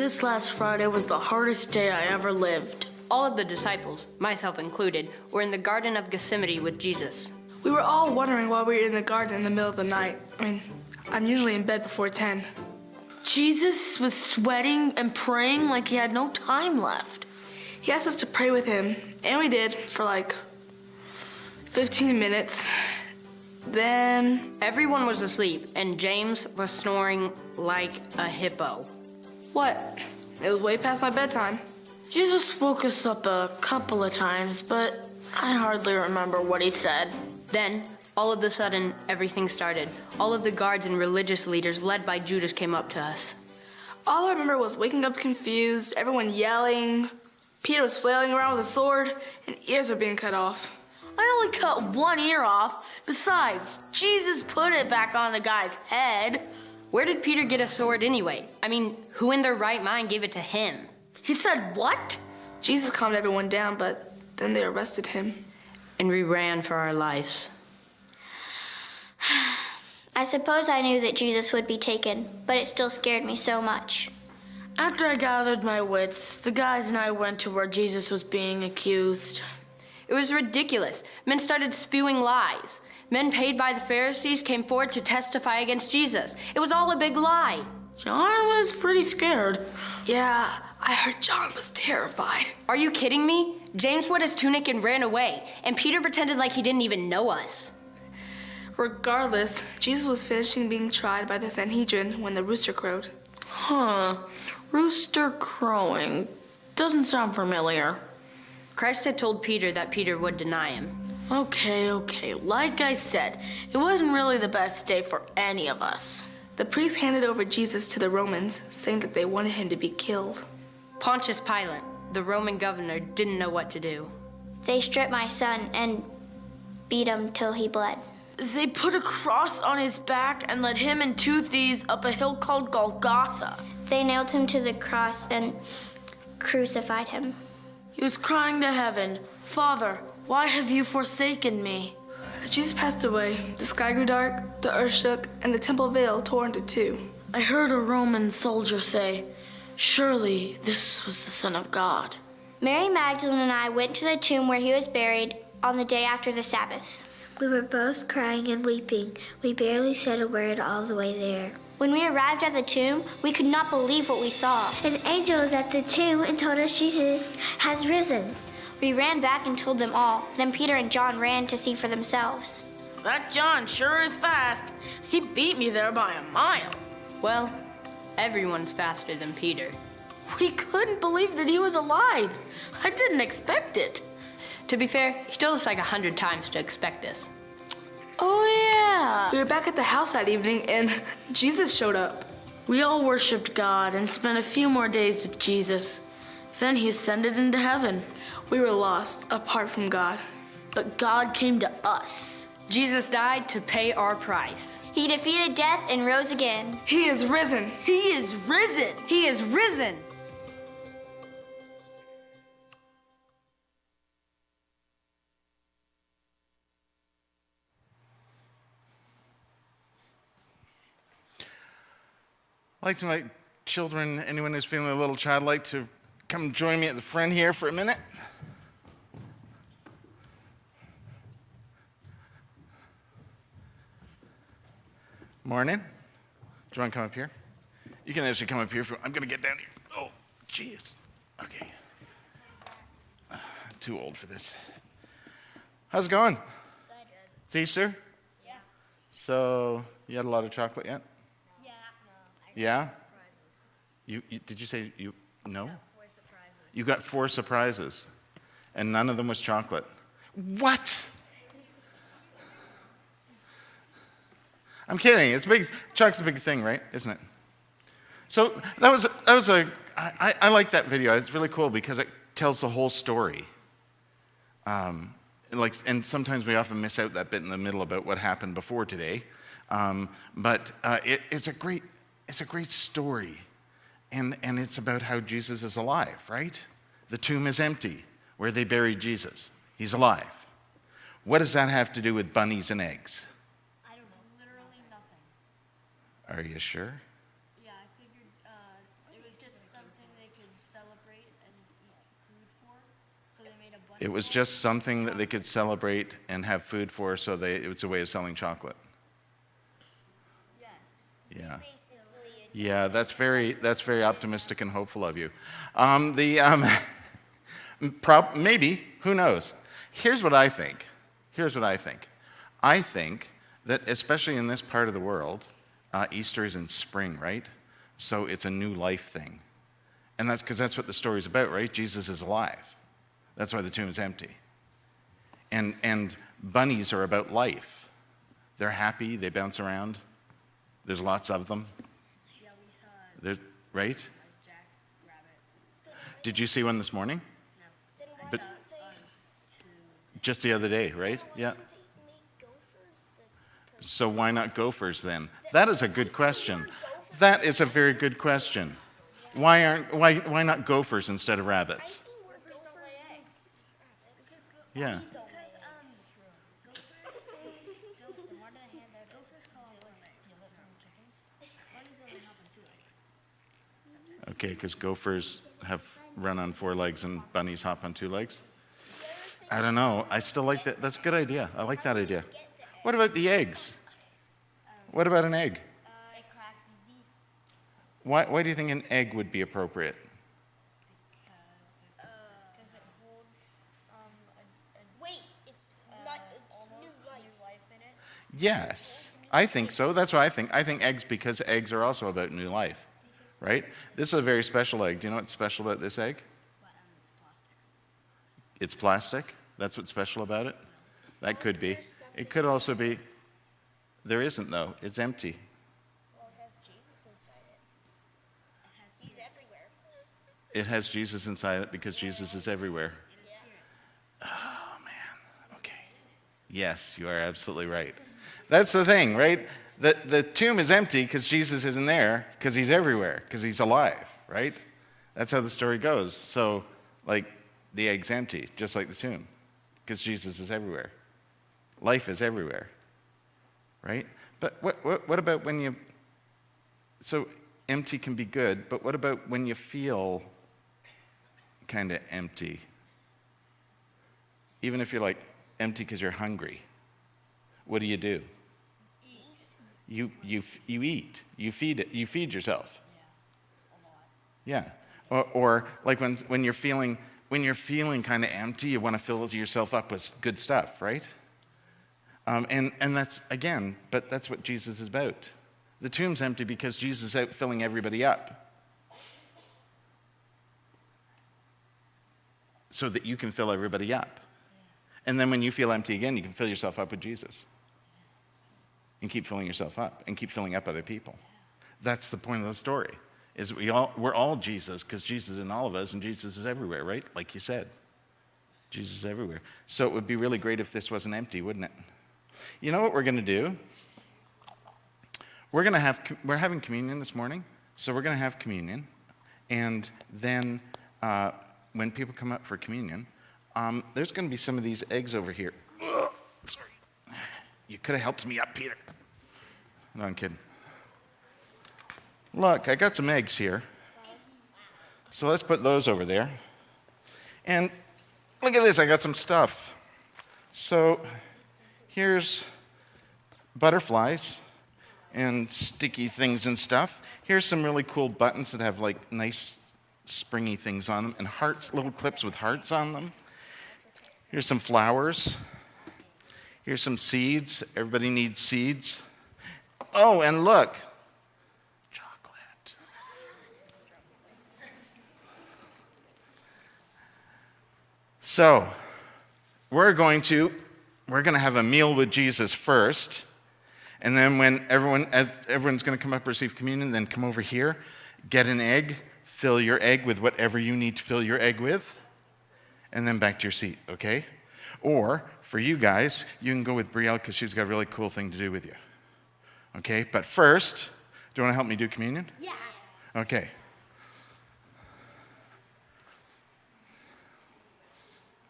This last Friday was the hardest day I ever lived. All of the disciples, myself included, were in the Garden of Gethsemane with Jesus. We were all wondering why we were in the garden in the middle of the night. I'm usually in bed before 10. Jesus was sweating and praying like he had no time left. He asked us to pray with him, and we did for like 15 minutes. Then Everyone was asleep, and James was snoring like a hippo. what? It was way past my bedtime. Jesus woke us up a couple of times, but I hardly remember what he said. Then, all of a sudden, everything started. All of the guards and religious leaders, led by Judas, came up to us. All I remember was waking up confused, everyone yelling. Peter was flailing around with a sword, and ears were being cut off. I only cut one ear off. Besides, Jesus put it back on the guy's head. Where did Peter get a sword anyway? Who in their right mind gave it to him? He said what? Jesus calmed everyone down, but then they arrested him. And we ran for our lives. I suppose I knew that Jesus would be taken, but it still scared me so much. After I gathered my wits, the guys and I went to where Jesus was being accused. It was ridiculous. Men started spewing lies. Men paid by the Pharisees came forward to testify against Jesus. It was all a big lie. John was pretty scared. Yeah, I heard John was terrified. Are you kidding me? James wet his tunic and ran away, and Peter pretended like he didn't even know us. Regardless, Jesus was finishing being tried by the Sanhedrin when the rooster crowed. Rooster crowing. Doesn't sound familiar. Christ had told Peter that Peter would deny him. Okay. Like I said, it wasn't really the best day for any of us. The priests handed over Jesus to the Romans, saying that they wanted him to be killed. Pontius Pilate, the Roman governor, didn't know what to do. They stripped my son and beat him till he bled. They put a cross on his back and led him and two thieves up a hill called Golgotha. They nailed him to the cross and crucified him. He was crying to heaven, "Father, why have you forsaken me?" As Jesus passed away, the sky grew dark, the earth shook, and the temple veil tore into two. I heard a Roman soldier say, "Surely this was the Son of God." Mary Magdalene and I went to the tomb where he was buried on the day after the Sabbath. We were both crying and weeping. We barely said a word all the way there. When we arrived at the tomb, we could not believe what we saw. An angel was at the tomb and told us Jesus has risen. We ran back and told them all. Then Peter and John ran to see for themselves. That John sure is fast. He beat me there by a mile. Well, everyone's faster than Peter. We couldn't believe that he was alive. I didn't expect it. To be fair, he told us like 100 times to expect this. Oh, yeah. We were back at the house that evening, and Jesus showed up. We all worshiped God and spent a few more days with Jesus. Then he ascended into heaven. We were lost, apart from God. But God came to us. Jesus died to pay our price. He defeated death and rose again. He is risen. He is risen. He is risen. I'd like to invite children, anyone who's feeling a little childlike, to come join me at the front here for a minute. Morning. Do you want to come up here? You can actually come up here. I'm going to get down here. Oh, jeez. Okay. I'm too old for this. How's it going? Good. It's Easter? Yeah. So, you had a lot of chocolate yet? Yeah. Yeah? Did you say you, no? 4 surprises. You got 4 surprises, and none of them was chocolate. What? I'm kidding. It's big. Chocolate's a big thing, right? Isn't it? So I like that video. It's really cool because it tells the whole story. And sometimes we often miss out that bit in the middle about what happened before today. But it's a great story. And it's about how Jesus is alive, right? The tomb is empty where they buried Jesus. He's alive. What does that have to do with bunnies and eggs? I don't know. Literally nothing. Are you sure? Yeah, I figured it was just something It was just something that they could celebrate and have food for, so it was a way of selling chocolate. Yeah. Yeah, that's very optimistic and hopeful of you. Maybe, who knows? Here's what I think. I think that especially in this part of the world, Easter is in spring, right? So it's a new life thing. And that's because that's what the story's about, right? Jesus is alive. That's why the tomb is empty. And bunnies are about life. They're happy, they bounce around. There's lots of them. Yeah, we saw There's, right? a jackrabbit. Did you see one this morning? No. But just the other day, right? Yeah. So why not gophers then? That is a good question. That is a very good question. Why not gophers instead of rabbits? Yeah. Okay, because gophers have run on 4 legs and bunnies hop on 2 legs? I don't know. I still like that. That's a good idea. I like that idea. What about the eggs? What about an egg? It cracks easy. Why do you think an egg would be appropriate? Because it holds Wait, it's new life in it. Yes, I think so. That's what I think. I think eggs because eggs are also about new life, right? This is a very special egg. Do you know what's special about this egg? It's plastic. That's what's special about it? That could be. It could also be. There isn't, though. It's empty. Well, it has Jesus inside it. He's everywhere. It has Jesus inside it because Jesus is everywhere. Oh, man. Okay. Yes, you are absolutely right. That's the thing, right? The tomb is empty because Jesus isn't there because he's everywhere, because he's alive, right? That's how the story goes. So, like, the egg's empty, just like the tomb, because Jesus is everywhere. Life is everywhere, right? But what about when you... So empty can be good, but what about when you feel kind of empty? Even if you're like empty because you're hungry, what do? You eat. You feed yourself. Yeah. Or like when you're feeling kind of empty, you want to fill yourself up with good stuff, right? And that's again, but that's what Jesus is about. The tomb's empty because Jesus is out filling everybody up, so that you can fill everybody up. And then when you feel empty again, you can fill yourself up with Jesus. And keep filling yourself up and keep filling up other people. That's the point of the story, is we're all Jesus because Jesus is in all of us and Jesus is everywhere, right? Like you said, Jesus is everywhere. So it would be really great if this wasn't empty, wouldn't it? You know what we're going to do? We're having communion this morning, so we're going to have communion. And then when people come up for communion, there's going to be some of these eggs over here. Ugh, sorry. You could have helped me up, Peter. No, I'm kidding. Look, I got some eggs here. So let's put those over there. And look at this, I got some stuff. So here's butterflies and sticky things and stuff. Here's some really cool buttons that have like nice springy things on them and hearts, little clips with hearts on them. Here's some flowers. Here's some seeds. Everybody needs seeds. Oh, and look. Chocolate. So, we're going to have a meal with Jesus first. And then when everyone's going to come up and receive communion, then come over here, get an egg, fill your egg with whatever you need to fill your egg with, and then back to your seat, okay? Or, for you guys, you can go with Brielle because she's got a really cool thing to do with you. Okay, but first, do you want to help me do communion? Yeah. Okay.